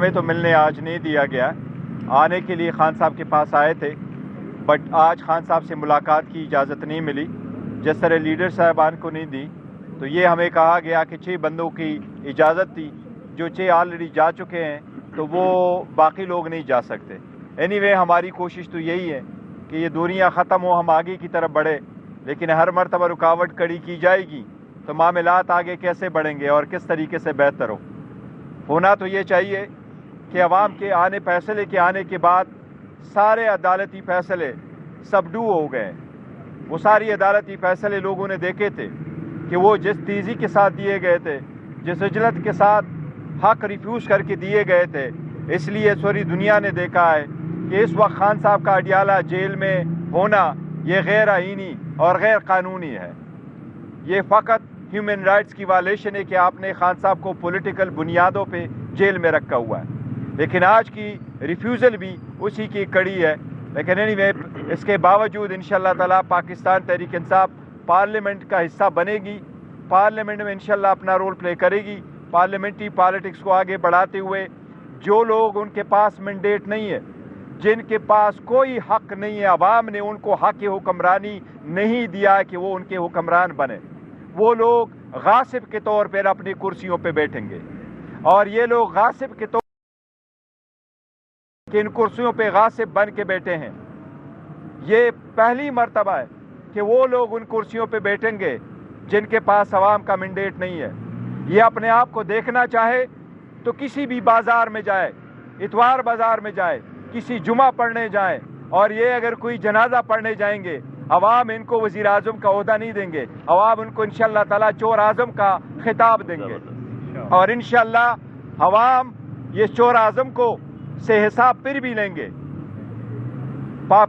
ہمیں تو ملنے آج نہیں دیا گیا. آنے کے لیے خان صاحب کے پاس آئے تھے بٹ آج خان صاحب سے ملاقات کی اجازت نہیں ملی جس طرح لیڈر صاحبان کو نہیں دی. تو یہ ہمیں کہا گیا کہ 6 بندوں کی اجازت تھی, جو 6 آلریڈی جا چکے ہیں تو وہ باقی لوگ نہیں جا سکتے. اینی وے ہماری کوشش تو یہی ہے کہ یہ دوریاں ختم ہو, ہم آگے کی طرف بڑھے, لیکن ہر مرتبہ رکاوٹ کڑی کی جائے گی تو معاملات آگے کیسے بڑھیں گے اور کس طریقے سے بہتر ہونا تو یہ چاہیے کہ عوام کے فیصلے کے آنے کے بعد سارے عدالتی فیصلے سبڈو ہو گئے. وہ ساری عدالتی فیصلے لوگوں نے دیکھے تھے کہ وہ جس تیزی کے ساتھ دیے گئے تھے, جس عجلت کے ساتھ حق ریفیوز کر کے دیے گئے تھے, اس لیے سوری دنیا نے دیکھا ہے کہ اس وقت خان صاحب کا اڈیالہ جیل میں ہونا یہ غیر آئینی اور غیر قانونی ہے. یہ فقط ہیومن رائٹس کی وائلیشن ہے کہ آپ نے خان صاحب کو پولیٹیکل بنیادوں پہ جیل میں رکھا ہوا ہے, لیکن آج کی ریفیوزل بھی اسی کی کڑی ہے. لیکن اینی وے اس کے باوجود انشاءاللہ تعالیٰ پاکستان تحریک انصاف پارلیمنٹ کا حصہ بنے گی, پارلیمنٹ میں انشاءاللہ اپنا رول پلے کرے گی. پارلیمنٹری پالیٹکس کو آگے بڑھاتے ہوئے جو لوگ ان کے پاس مینڈیٹ نہیں ہے, جن کے پاس کوئی حق نہیں ہے, عوام نے ان کو حق حکمرانی نہیں دیا کہ وہ ان کے حکمران بنے, وہ لوگ غاصب کے طور پر اپنی کرسیوں پہ بیٹھیں گے. اور یہ لوگ غاصب کے طور کہ ان کرسیوں پہ غاصب بن کے بیٹھے ہیں. یہ پہلی مرتبہ ہے کہ وہ لوگ ان کرسیوں پہ بیٹھیں گے جن کے پاس عوام کا مینڈیٹ نہیں ہے. یہ اپنے آپ کو دیکھنا چاہے تو کسی بھی بازار میں جائے, اتوار بازار میں جائے, کسی جمعہ پڑھنے جائیں, اور یہ اگر کوئی جنازہ پڑھنے جائیں گے عوام ان کو وزیر اعظم کا عہدہ نہیں دیں گے, عوام ان کو انشاءاللہ تعالیٰ چور اعظم کا خطاب دیں گے. اور انشاءاللہ عوام یہ چور اعظم کو سے حساب پھر بھی لیں گے.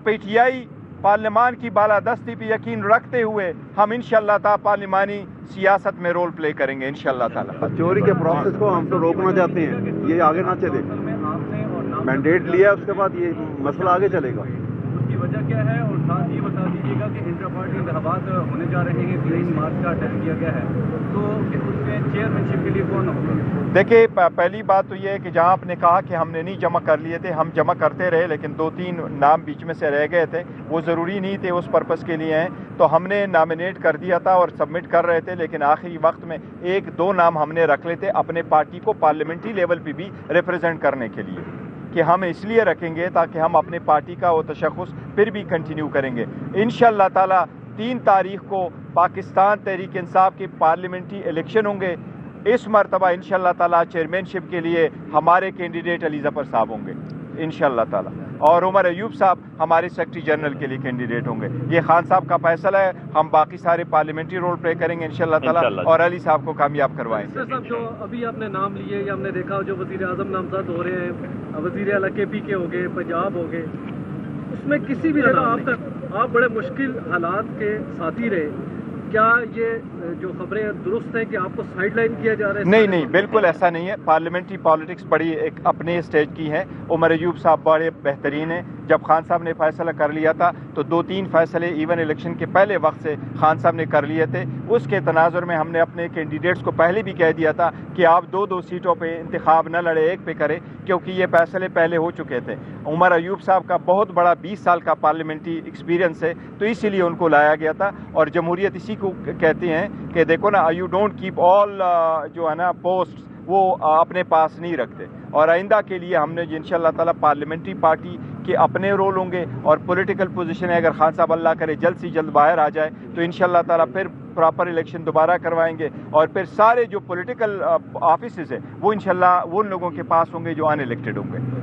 پی ٹی آئی پارلیمان کی بالادستی پہ یقین رکھتے ہوئے ہم انشاءاللہ تعالیٰ پارلیمانی سیاست میں رول پلے کریں گے انشاءاللہ تعالیٰ. چوری کے پروسیس کو ہم تو روکنا چاہتے ہیں, یہ آگے نہ چلے. مینڈیٹ لیا اس کے بعد یہ مسئلہ آگے چلے گا. اس کی وجہ کیا ہے, اور ساتھ یہ بتا دیجیے گا کہ انٹر پارٹی انتخابات ہونے جا رہے ہیں, 3 مارچ کا طے کیا گیا ہے, تو اس میں چیئرمین شپ کے لیے کون ہوگا؟ دیکھیے پہلی بات تو یہ ہے کہ جہاں آپ نے کہا کہ ہم نے نہیں جمع کر لیے تھے, ہم جمع کرتے رہے لیکن 2-3 نام بیچ میں سے رہ گئے تھے, وہ ضروری نہیں تھے اس پرپس کے لیے ہیں, تو ہم نے نامینیٹ کر دیا تھا اور سبمٹ کر رہے تھے, لیکن آخری وقت میں 1-2 نام ہم نے رکھ لیتے اپنے پارٹی کو پارلیمنٹری لیول پہ بھی ریپرزینٹ کرنے کے لیے, کہ ہم اس لیے رکھیں گے تاکہ ہم اپنے پارٹی کا وہ تشخص پھر بھی کنٹینیو کریں گے. انشاءاللہ تعالیٰ 3 تاریخ کو پاکستان تحریک انصاف کے پارلیمنٹری الیکشن ہوں گے. اس مرتبہ انشاءاللہ تعالیٰ چیئرمین شپ کے لیے ہمارے کینڈیڈیٹ علی ظفر صاحب ہوں گے انشاءاللہ تعالیٰ, اور عمر ایوب صاحب ہمارے سیکرٹری جنرل کے لیے کینڈیڈیٹ ہوں گے. یہ خان صاحب کا فیصلہ ہے, ہم باقی سارے پارلیمنٹری رول پلے کریں گے انشاءاللہ تعالیٰ, اور علی صاحب کو کامیاب کروائیں گے. صاحب جو ابھی آپ نے نام لیے یا ہم نے دیکھا جو وزیر اعظم نامزد ہو رہے ہیں, وزیر اعلیٰ کے پی کے ہو گئے, پنجاب ہو گئے, اس میں کسی بھی جگہ آپ بڑے مشکل حالات کے ساتھی رہے, کیا یہ جو خبریں درست ہیں کہ آپ کو سائڈ لائن کیا جا رہا ہے؟ نہیں, بالکل ایسا نہیں ہے. پارلیمنٹری پالیٹکس بڑی ایک اپنے اسٹیج کی ہے. عمر ایوب صاحب بڑے بہترین ہیں. جب خان صاحب نے فیصلہ کر لیا تھا تو 2-3 فیصلے ایون الیکشن کے پہلے وقت سے خان صاحب نے کر لیے تھے. اس کے تناظر میں ہم نے اپنے کینڈیڈیٹس کو پہلے بھی کہہ دیا تھا کہ آپ 2 سیٹوں پہ انتخاب نہ لڑے, ایک پہ کریں, کیونکہ یہ فیصلے پہلے ہو چکے تھے. عمر ایوب صاحب کا بہت بڑا 20 سال کا پارلیمنٹری ایکسپیرینس ہے, تو اسی لیے ان کو لایا گیا تھا. اور جمہوریت اسی کو کہتے ہیں کہ دیکھو نا, یو ڈونٹ کیپ آل جو ہے نا پوسٹ, وہ اپنے پاس نہیں رکھتے. اور آئندہ کے لیے ہم نے انشاءاللہ تعالیٰ پارلیمنٹری پارٹی کے اپنے رول ہوں گے, اور پولیٹیکل پوزیشن ہے, اگر خان صاحب اللہ کرے جلد سے جلد باہر آ جائے تو انشاءاللہ تعالیٰ پھر پراپر الیکشن دوبارہ کروائیں گے, اور پھر سارے جو پولیٹیکل آفیسز ہیں وہ انشاءاللہ ان لوگوں کے پاس ہوں گے جو ان الیکٹڈ ہوں گے.